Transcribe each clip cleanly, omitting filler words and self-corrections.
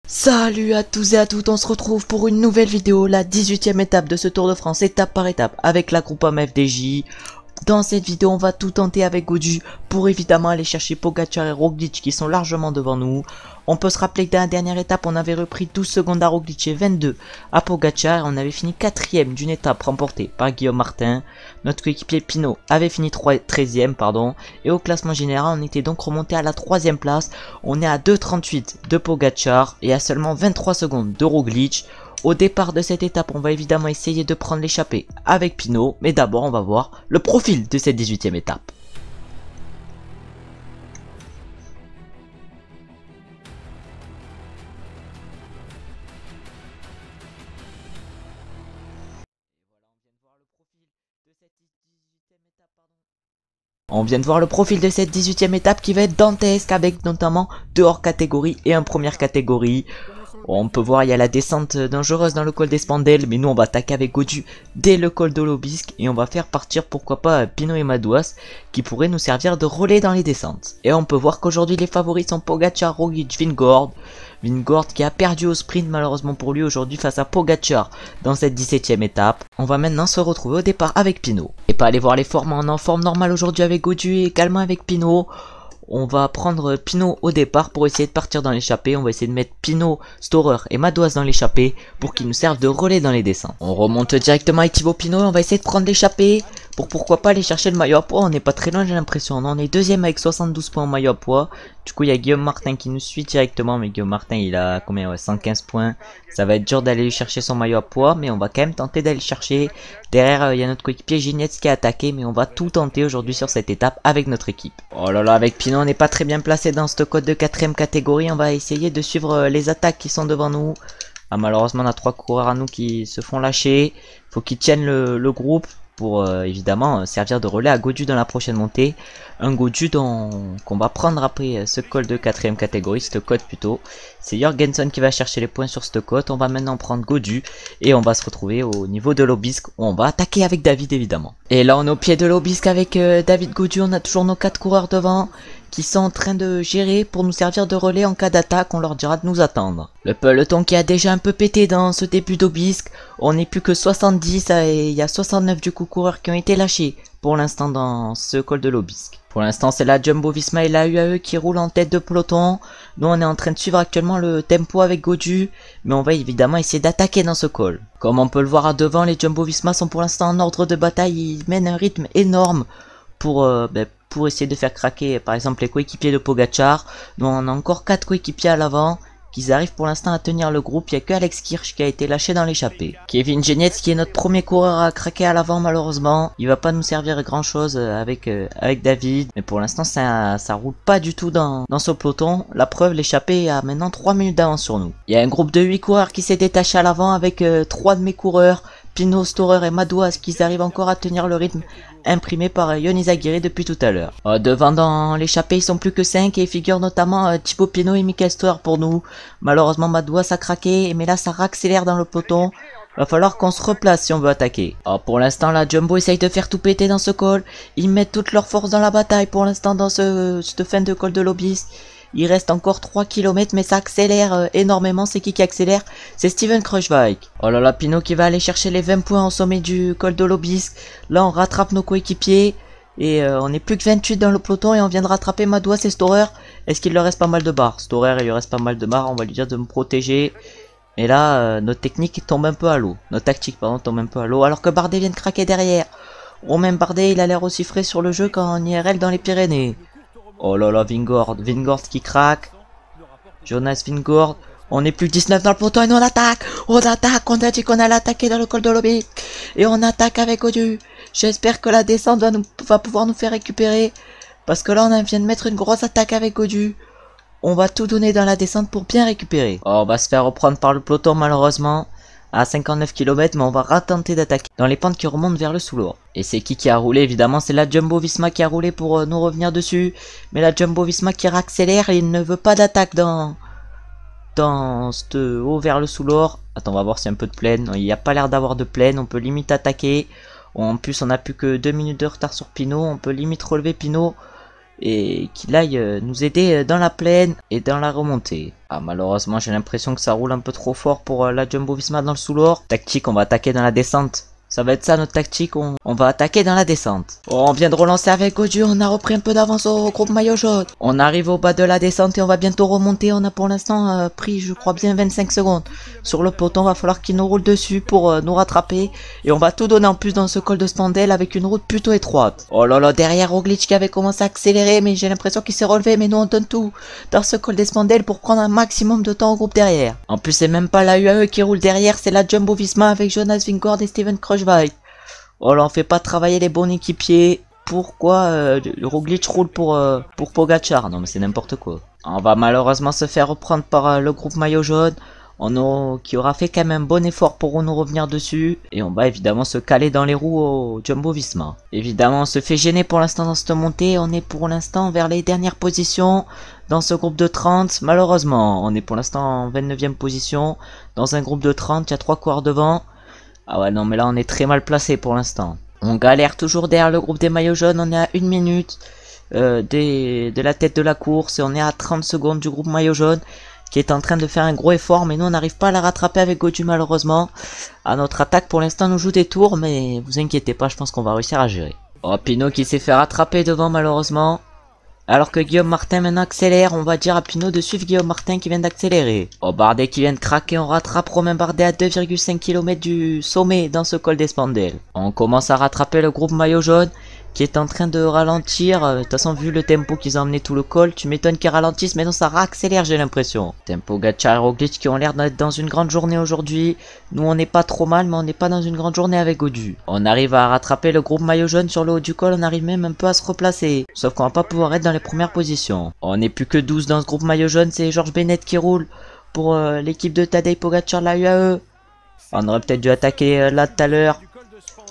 Salut à tous et à toutes, on se retrouve pour une nouvelle vidéo, la 18e étape de ce Tour de France, étape par étape, avec la Groupama FDJ. Dans cette vidéo, on va tout tenter avec Gaudu pour évidemment aller chercher Pogacar et Roglic qui sont largement devant nous. On peut se rappeler que dans la dernière étape, on avait repris 12 secondes à Roglic et 22 à Pogacar. On avait fini 4ème d'une étape remportée par Guillaume Martin. Notre coéquipier Pinot avait fini 13ème, et au classement général, on était donc remonté à la 3ème place. On est à 2,38 de Pogacar et à seulement 23 secondes de Roglic. Au départ de cette étape, on va évidemment essayer de prendre l'échappée avec Pinot, mais d'abord on va voir le profil de cette 18e étape. On vient de voir le profil de cette 18e étape qui va être dantesque avec notamment 2 hors catégorie et un première catégorie. On peut voir il y a la descente dangereuse dans le col des Spandelles, mais nous on va attaquer avec Gaudu dès le col de l'Aubisque et on va faire partir pourquoi pas Pinot et Madouas qui pourraient nous servir de relais dans les descentes. Et on peut voir qu'aujourd'hui les favoris sont Pogacar, Roglic, Vingegaard. Vingegaard qui a perdu au sprint malheureusement pour lui aujourd'hui face à Pogacar dans cette 17e étape. On va maintenant se retrouver au départ avec Pinot. Et pas aller voir les formes en forme normale aujourd'hui avec Gaudu et également avec Pinot. On va prendre Pinot au départ pour essayer de partir dans l'échappée. On va essayer de mettre Pinot, Storer et Madouas dans l'échappée pour qu'ils nous servent de relais dans les descentes. On remonte directement avec Thibaut Pinot et on va essayer de prendre l'échappée pour pourquoi pas aller chercher le maillot à poids. On n'est pas très loin, j'ai l'impression. On est deuxième avec 72 points en maillot à poids. Du coup il y a Guillaume Martin qui nous suit directement, mais Guillaume Martin il a combien, ouais, 115 points. Ça va être dur d'aller lui chercher son maillot à poids, mais on va quand même tenter d'aller le chercher. Derrière il y a notre coéquipier Ginietz qui a attaqué, mais on va tout tenter aujourd'hui sur cette étape avec notre équipe. Oh là là, avec Pinot on n'est pas très bien placé dans ce code de 4ème catégorie. On va essayer de suivre les attaques qui sont devant nous. Ah, malheureusement on a 3 coureurs à nous qui se font lâcher. Faut qu'ils tiennent le groupe pour évidemment servir de relais à Gaudu dans la prochaine montée. Un Gaudu qu'on va prendre après ce col de 4ème catégorie, cette côte plutôt. C'est Jorgensen qui va chercher les points sur cette côte. On va maintenant prendre Gaudu et on va se retrouver au niveau de l'Aubisque où on va attaquer avec David évidemment. Et là on est au pied de l'Aubisque avec David Gaudu. On a toujours nos 4 coureurs devant qui sont en train de gérer pour nous servir de relais en cas d'attaque. On leur dira de nous attendre. Le peloton qui a déjà un peu pété dans ce début d'Aubisque. On n'est plus que 70 et il y a 69 du coup coureurs qui ont été lâchés pour l'instant dans ce col de l'Aubisque. Pour l'instant c'est la Jumbo Visma et la UAE qui roulent en tête de peloton. Nous on est en train de suivre actuellement le tempo avec Gaudu, mais on va évidemment essayer d'attaquer dans ce col. Comme on peut le voir à devant, les Jumbo Visma sont pour l'instant en ordre de bataille. Ils mènent un rythme énorme pour essayer de faire craquer par exemple les coéquipiers de Pogacar. Nous on a encore 4 coéquipiers à l'avant qui arrivent pour l'instant à tenir le groupe. Il n'y a que Alex Kirch qui a été lâché dans l'échappée. Kevin Genietz qui est notre premier coureur à craquer à l'avant malheureusement. Il va pas nous servir grand chose avec David. Mais pour l'instant ça roule pas du tout dans ce peloton. La preuve, l'échappée a maintenant 3 minutes d'avance sur nous. Il y a un groupe de 8 coureurs qui s'est détaché à l'avant avec 3 de mes coureurs. Pinot, Storer et Madouas qui arrivent encore à tenir le rythme imprimé par Yonis Aguirre depuis tout à l'heure. Devant dans l'échappée ils sont plus que 5 et figurent notamment Thibaut Pinot et Michael Storer pour nous. Malheureusement Madouas a craqué, mais là ça accélère dans le peloton. Va falloir qu'on se replace si on veut attaquer. Pour l'instant la Jumbo essaye de faire tout péter dans ce col. Ils mettent toute leur force dans la bataille pour l'instant dans cette fin de col de l'Aubisque. Il reste encore 3 km mais ça accélère énormément. C'est qui accélère? C'est Steven Kruijswijk. Oh là là, Pinot qui va aller chercher les 20 points au sommet du col de l'Aubisque. Là on rattrape nos coéquipiers. Et on est plus que 28 dans le peloton et on vient de rattraper Madouas et Storer. Est-ce qu'il leur reste pas mal de barres? Storer il lui reste pas mal de barres, on va lui dire de me protéger. Et là notre technique tombe un peu à l'eau. Notre tactique pardon tombe un peu à l'eau. Alors que Bardet vient de craquer derrière. Romain Bardet il a l'air aussi frais sur le jeu qu'en IRL dans les Pyrénées. Oh là là, Vingegaard qui craque. Jonas Vingegaard. On est plus que 19 dans le peloton et nous on attaque. On a dit qu'on allait attaquer dans le col de l'Aubisque. Et on attaque avec Gaudu. J'espère que la descente va pouvoir nous faire récupérer. Parce que là on vient de mettre une grosse attaque avec Gaudu. On va tout donner dans la descente pour bien récupérer. On va se faire reprendre par le peloton malheureusement. À 59 km, mais on va retenter d'attaquer dans les pentes qui remontent vers le Soulor. Et c'est qui a roulé? Évidemment c'est la Jumbo Visma qui a roulé pour nous revenir dessus. Mais la Jumbo Visma qui accélère et il ne veut pas d'attaque dans ce haut vers le Soulor. Attends, on va voir s'il y a un peu de plaine. Il n'y a pas l'air d'avoir de plaine, on peut limite attaquer. En plus on a plus que 2 minutes de retard sur Pinot, on peut limite relever Pinot. et qu'il aille nous aider dans la plaine et dans la remontée. Ah, malheureusement j'ai l'impression que ça roule un peu trop fort pour la Jumbo-Visma dans le sous-lourd. Tactique, on va attaquer dans la descente. Ça va être ça notre tactique, on va attaquer dans la descente. Oh, on vient de relancer avec Godu, on a repris un peu d'avance au groupe maillot jaune. On arrive au bas de la descente et on va bientôt remonter. On a pour l'instant pris, je crois bien, 25 secondes. Sur le peloton, va falloir qu'il nous roule dessus pour nous rattraper. Et on va tout donner en plus dans ce col de Spandel avec une route plutôt étroite. Oh là là, derrière Roglic qui avait commencé à accélérer, mais j'ai l'impression qu'il s'est relevé. Mais nous on donne tout dans ce col des Spandel pour prendre un maximum de temps au groupe derrière. En plus, c'est même pas la UAE qui roule derrière, c'est la Jumbo-Visma avec Jonas Vingegaard et Steven Kruijswijk. Oh là, on fait pas travailler les bons équipiers. Pourquoi le Roglic roule pour Pogacar? Non mais c'est n'importe quoi. On va malheureusement se faire reprendre par le groupe maillot jaune. Qui aura fait quand même un bon effort pour nous revenir dessus. Et on va évidemment se caler dans les roues au Jumbo-Visma. Évidemment, on se fait gêner pour l'instant dans cette montée. On est pour l'instant vers les dernières positions dans ce groupe de 30. Malheureusement, on est pour l'instant en 29e position. Dans un groupe de 30, il y a 3 coureurs devant. Ah ouais, non mais là on est très mal placé pour l'instant. On galère toujours derrière le groupe des maillots jaunes. On est à 1 minute de la tête de la course. Et on est à 30 secondes du groupe maillot jaune qui est en train de faire un gros effort, mais nous on n'arrive pas à la rattraper avec Godu malheureusement. À notre attaque pour l'instant nous joue des tours, mais vous inquiétez pas, je pense qu'on va réussir à gérer. Oh, Pinot qui s'est fait rattraper devant malheureusement. Alors que Guillaume Martin maintenant accélère, on va dire à Pinot de suivre Guillaume Martin qui vient d'accélérer. Oh, Bardet qui vient de craquer, on rattrape Romain Bardet à 2,5 km du sommet dans ce col des Spandel. On commence à rattraper le groupe maillot jaune qui est en train de ralentir. De toute façon, vu le tempo qu'ils ont emmené tout le col, tu m'étonnes qu'ils ralentissent, mais non, ça accélère, j'ai l'impression. Tempo, Pogacar et Roglic qui ont l'air d'être dans une grande journée aujourd'hui. Nous, on n'est pas trop mal, mais on n'est pas dans une grande journée avec Godu. On arrive à rattraper le groupe maillot jaune sur le haut du col, on arrive même un peu à se replacer. Sauf qu'on va pas pouvoir être dans les premières positions. On n'est plus que 12 dans ce groupe maillot jaune, c'est Georges Bennett qui roule pour l'équipe de Tadej Pogacar, la UAE. On aurait peut-être dû attaquer là tout à l'heure.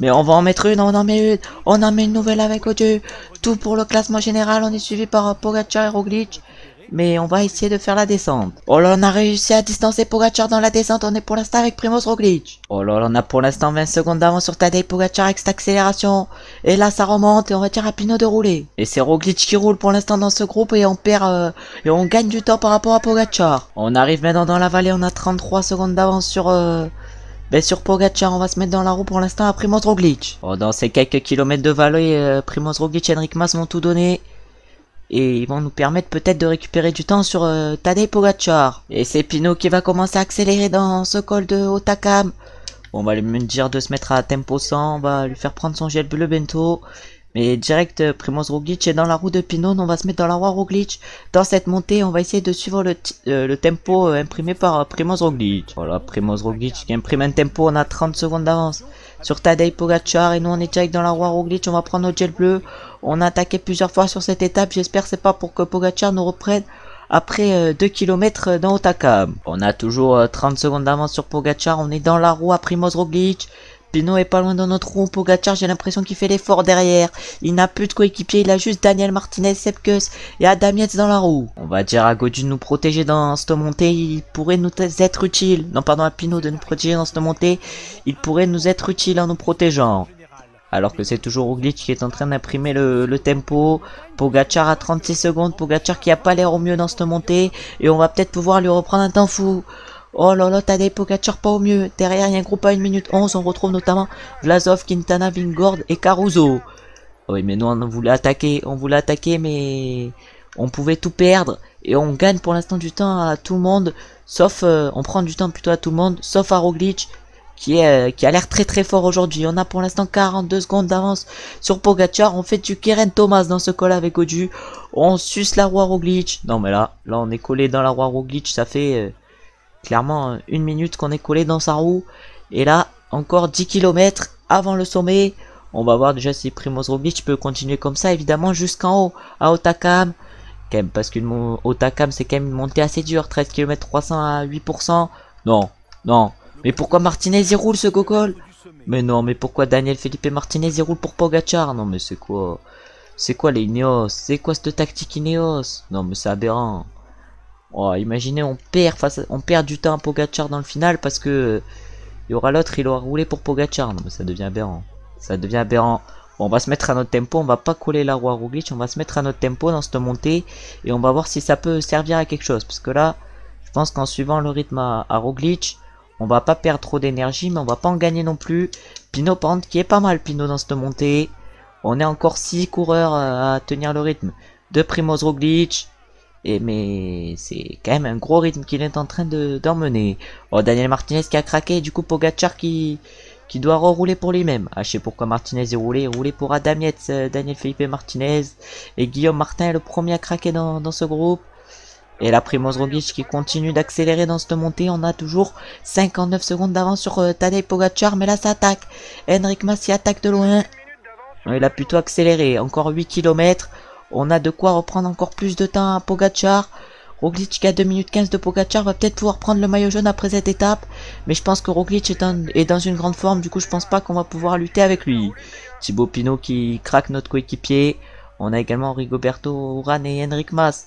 Mais on va en mettre une, on en met une, on en met une nouvelle avec Godu. Tout pour le classement général, on est suivi par Pogacar et Roglic. Mais on va essayer de faire la descente. Oh là, on a réussi à distancer Pogacar dans la descente, on est pour l'instant avec Primoz Roglic. Oh là, on a pour l'instant 20 secondes d'avance sur Tadej Pogacar avec cette accélération. Et là ça remonte et on va dire à Pinot de rouler. Et c'est Roglic qui roule pour l'instant dans ce groupe et on perd et on gagne du temps par rapport à Pogacar. On arrive maintenant dans la vallée, on a 33 secondes d'avance sur Pogacar, on va se mettre dans la roue pour l'instant à Primoz Roglic. Oh, dans ces quelques kilomètres de vallée, Primoz Roglic et Enric Mas vont tout donner. Et ils vont nous permettre peut-être de récupérer du temps sur Tadej Pogacar. Et c'est Pinot qui va commencer à accélérer dans ce col de Hautacam. Bon, on va lui dire de se mettre à tempo 100, on va lui faire prendre son gel bleu bento. Mais direct, Primoz Roglic est dans la roue de Pinot, on va se mettre dans la roue Roglic. Dans cette montée, on va essayer de suivre le tempo imprimé par Primoz Roglic. Voilà, Primoz Roglic qui imprime un tempo, on a 30 secondes d'avance sur Tadej Pogacar. Et nous, on est direct dans la roue Roglic, on va prendre notre gel bleu. On a attaqué plusieurs fois sur cette étape, j'espère c'est pas pour que Pogacar nous reprenne après 2 km dans Hautacam. On a toujours 30 secondes d'avance sur Pogacar, on est dans la roue à Primoz Roglic. Pinot est pas loin dans notre roue. Pogacar, j'ai l'impression qu'il fait l'effort derrière. Il n'a plus de coéquipier, il a juste Daniel Martinez, Sepkus et Adam Yates dans la roue. On va dire à Godu de nous protéger dans cette montée, il pourrait nous être utile. Non, pardon, à Pinot de nous protéger dans cette montée, il pourrait nous être utile en nous protégeant. Alors que c'est toujours Roglic qui est en train d'imprimer le tempo. Pogacar à 36 secondes, Pogacar qui a pas l'air au mieux dans cette montée. Et on va peut-être pouvoir lui reprendre un temps fou. Oh là là, Tadej Pogacar pas au mieux. Derrière, il y a un groupe à 1 minute 11. On retrouve notamment Vlasov, Quintana, Vingegaard et Caruso. Oui, mais nous, on voulait attaquer, mais on pouvait tout perdre. Et on gagne pour l'instant du temps à tout le monde. Sauf, on prend du temps plutôt à tout le monde. Sauf à Roglic, qui a l'air très très fort aujourd'hui. On a pour l'instant 42 secondes d'avance sur Pogacar. On fait du Keren Thomas dans ce col avec Godu. On suce la roue à Roglic. Non, mais là, on est collé dans la roue à Roglic. Ça fait... clairement 1 minute qu'on est collé dans sa roue. Et là, encore 10 km avant le sommet. On va voir déjà si Primoz Roglic peut continuer comme ça, évidemment, jusqu'en haut, à Hautacam. Quand même, parce que Hautacam, c'est quand même une montée assez dure. 13 km 300 à 8%. Non, non. Mais pourquoi Martinez y roule ce gogol? Mais non, mais pourquoi Daniel Felipe Martinez y roule pour Pogacar? Non, mais c'est quoi? C'est quoi les Ineos? C'est quoi cette tactique Ineos? Non, mais c'est aberrant. Oh, imaginez, on perd du temps à Pogacar dans le final parce que il y aura l'autre, il aura roulé pour Pogacar. Non, mais ça devient aberrant. Ça devient aberrant. Bon, on va se mettre à notre tempo, on va pas coller la roue à Roglic, on va se mettre à notre tempo dans cette montée et on va voir si ça peut servir à quelque chose. Parce que là, je pense qu'en suivant le rythme à Roglic, on va pas perdre trop d'énergie, mais on va pas en gagner non plus. Pinot par contre qui est pas mal, Pinot dans cette montée. On est encore 6 coureurs à tenir le rythme de Primoz Roglic. Mais c'est quand même un gros rythme qu'il est en train d'emmener. Oh, Daniel Martinez qui a craqué, du coup Pogacar qui doit rerouler pour lui-même. Ah, je sais pourquoi Martinez est roulé. Il roulait pour Adam Yates, Daniel Felipe Martinez. Et Guillaume Martin est le premier à craquer dans ce groupe. Et là, Primoz Roglic qui continue d'accélérer dans cette montée. On a toujours 59 secondes d'avance sur Tadej Pogacar. Mais là, ça attaque. Henrik Mas y attaque de loin. Il a plutôt accéléré. Encore 8 km. On a de quoi reprendre encore plus de temps à Pogacar. Roglic qui a 2 minutes 15 de Pogacar va peut-être pouvoir prendre le maillot jaune après cette étape. Mais je pense que Roglic est dans une grande forme. Du coup, je pense pas qu'on va pouvoir lutter avec lui. Thibaut Pinot qui craque notre coéquipier. On a également Rigoberto Urán et Henrik Mas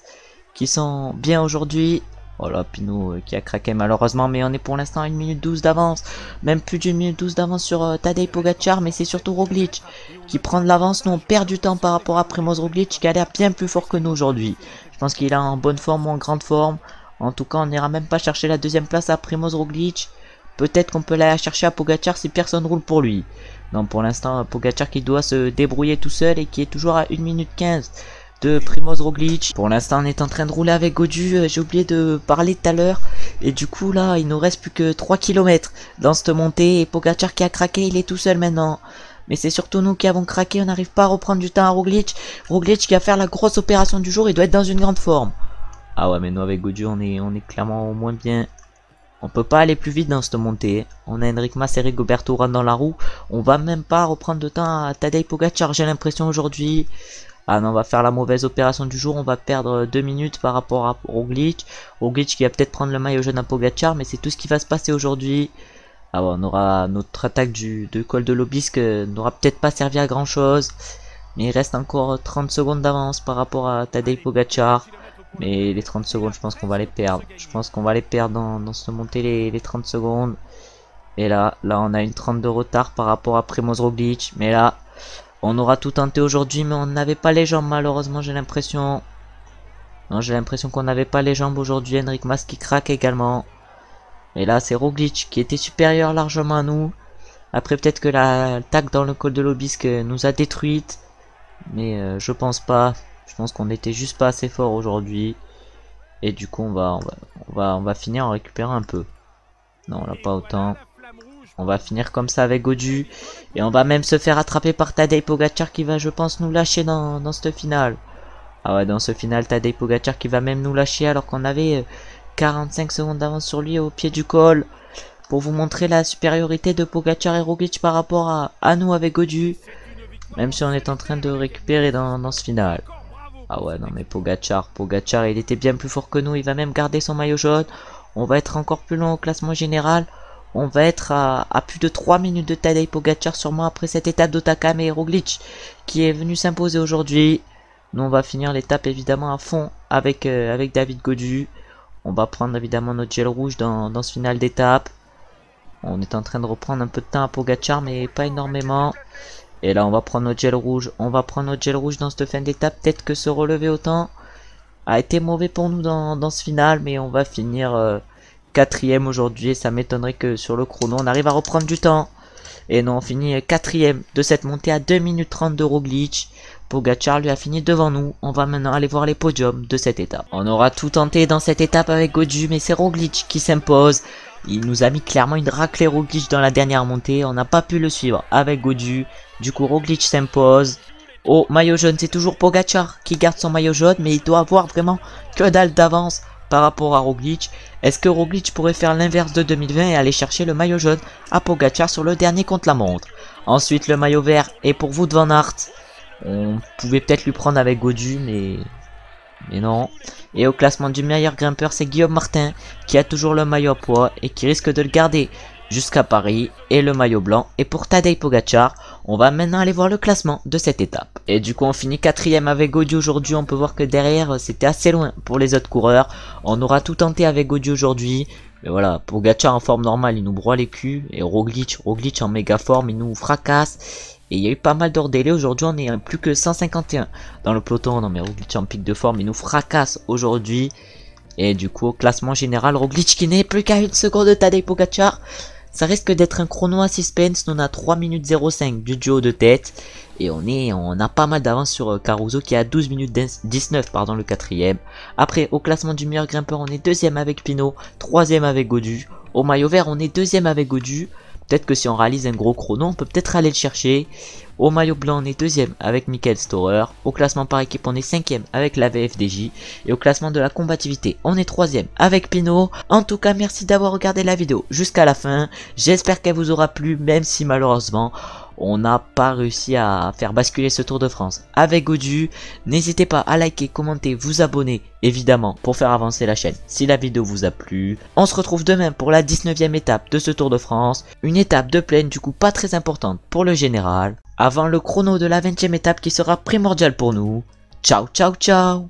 qui sont bien aujourd'hui. Voilà, Pinot qui a craqué malheureusement, mais on est pour l'instant à 1 minute 12 d'avance. Même plus d'1 minute 12 d'avance sur Tadej Pogacar, mais c'est surtout Roglic qui prend de l'avance. Nous on perd du temps par rapport à Primoz Roglic qui a l'air bien plus fort que nous aujourd'hui. Je pense qu'il est en bonne forme ou en grande forme. En tout cas, on n'ira même pas chercher la deuxième place à Primoz Roglic. Peut-être qu'on peut la chercher à Pogacar si personne roule pour lui. Non, pour l'instant, Pogacar qui doit se débrouiller tout seul et qui est toujours à 1 minute 15 de Primoz Roglic. Pour l'instant on est en train de rouler avec Gaudu, j'ai oublié de parler tout à l'heure. Et du coup là il nous reste plus que 3 km dans cette montée. Et Pogacar qui a craqué, il est tout seul maintenant. Mais c'est surtout nous qui avons craqué, on n'arrive pas à reprendre du temps à Roglic. Roglic qui va faire la grosse opération du jour, il doit être dans une grande forme. Ah ouais, mais nous avec Gaudu on est clairement au moins bien. On peut pas aller plus vite dans cette montée. On a Henrik Mas et Rigoberto Urán dans la roue. On va même pas reprendre de temps à Tadej Pogacar, j'ai l'impression aujourd'hui. Ah non, on va faire la mauvaise opération du jour, on va perdre 2 minutes par rapport à Roglic. Roglic qui va peut-être prendre le maillot jaune à Pogacar, mais c'est tout ce qui va se passer aujourd'hui. Ah bon, on aura notre attaque de col de l'Obisque, n'aura peut-être pas servi à grand chose. Mais il reste encore 30 secondes d'avance par rapport à Tadej Pogacar. Mais les 30 secondes, je pense qu'on va les perdre. Je pense qu'on va les perdre dans cette montée, les 30 secondes. Et là, on a une 30 de retard par rapport à Primoz Roglic. Mais là, on aura tout tenté aujourd'hui, mais on n'avait pas les jambes malheureusement, j'ai l'impression. Non, j'ai l'impression qu'on n'avait pas les jambes aujourd'hui. Henrik Mas qui craque également. Et là, c'est Roglic qui était supérieur largement à nous. Après, peut-être que l'attaque dans le col de l'Obisque nous a détruites. Mais je pense pas. Je pense qu'on était juste pas assez fort aujourd'hui. Et du coup, on va finir en récupérant un peu. Non, là, pas autant. On va finir comme ça avec Gaudu. Et on va même se faire attraper par Tadej Pogacar qui va, je pense, nous lâcher dans cette finale. Ah ouais, dans ce final, Tadej Pogacar qui va même nous lâcher alors qu'on avait 45 secondes d'avance sur lui au pied du col. Pour vous montrer la supériorité de Pogacar et Roglic par rapport à nous avec Gaudu. Même si on est en train de récupérer dans ce final. Ah ouais, non mais Pogacar, il était bien plus fort que nous. Il va même garder son maillot jaune. On va être encore plus loin au classement général. On va être à plus de 3 minutes de Tadej Pogacar sûrement après cette étape d'Otakam et Roglic qui est venu s'imposer aujourd'hui. Nous on va finir l'étape évidemment à fond avec David Gaudu. On va prendre évidemment notre gel rouge dans ce final d'étape. On est en train de reprendre un peu de temps à Pogacar mais pas énormément. Et là on va prendre notre gel rouge. On va prendre notre gel rouge dans cette fin d'étape. Peut-être que se relever autant a été mauvais pour nous dans ce final. Mais on va finir 4ème aujourd'hui. Ça m'étonnerait que sur le chrono on arrive à reprendre du temps. Et non, on finit 4ème de cette montée à 2 minutes 30 de Roglic. Pogacar lui a fini devant nous. On va maintenant aller voir les podiums de cette étape. On aura tout tenté dans cette étape avec Gaudu, mais c'est Roglic qui s'impose. Il nous a mis clairement une raclée Roglic dans la dernière montée. On n'a pas pu le suivre avec Gaudu. Du coup, Roglic s'impose. Au maillot jaune, c'est toujours Pogacar qui garde son maillot jaune, mais il doit avoir vraiment que dalle d'avance par rapport à Roglic. Est-ce que Roglic pourrait faire l'inverse de 2020 et aller chercher le maillot jaune à Pogacar sur le dernier contre-la-montre? Ensuite, le maillot vert est pour Wout van Aert. On pouvait peut-être lui prendre avec Gaudu, mais non. Et au classement du meilleur grimpeur, c'est Guillaume Martin qui a toujours le maillot à poids et qui risque de le garder jusqu'à Paris. Et le maillot blanc est pour Tadej Pogacar. On va maintenant aller voir le classement de cette étape. Et du coup on finit 4ème avec Gaudu aujourd'hui. On peut voir que derrière c'était assez loin pour les autres coureurs. On aura tout tenté avec Gaudu aujourd'hui. Mais voilà, Pogacar en forme normale il nous broie les culs. Et Roglic en méga forme il nous fracasse. Et il y a eu pas mal d'heures délai. Aujourd'hui, on est à plus que 151 dans le peloton. Non mais Roglic en pic de forme, il nous fracasse aujourd'hui. Et du coup, au classement général, Roglic qui n'est plus qu'à 1 seconde de Tadej Pogacar. Ça risque d'être un chrono à suspense. Nous on a 3 minutes 05 du duo de tête. Et on a pas mal d'avance sur Caruso qui a 12 minutes 19, pardon, le quatrième. Après, au classement du meilleur grimpeur, on est deuxième avec Pinot, troisième avec Gaudu. Au maillot vert, on est deuxième avec Gaudu. Peut-être que si on réalise un gros chrono, on peut peut-être aller le chercher. Au maillot blanc, on est deuxième avec Michael Storer. Au classement par équipe, on est cinquième avec la VFDJ. Et au classement de la combativité, on est troisième avec Pinot. En tout cas, merci d'avoir regardé la vidéo jusqu'à la fin. J'espère qu'elle vous aura plu, même si malheureusement, on n'a pas réussi à faire basculer ce Tour de France avec Gaudu. N'hésitez pas à liker, commenter, vous abonner, évidemment, pour faire avancer la chaîne si la vidéo vous a plu. On se retrouve demain pour la 19e étape de ce Tour de France. Une étape de plaine, du coup pas très importante pour le général. Avant le chrono de la 20e étape qui sera primordial pour nous. Ciao, ciao, ciao!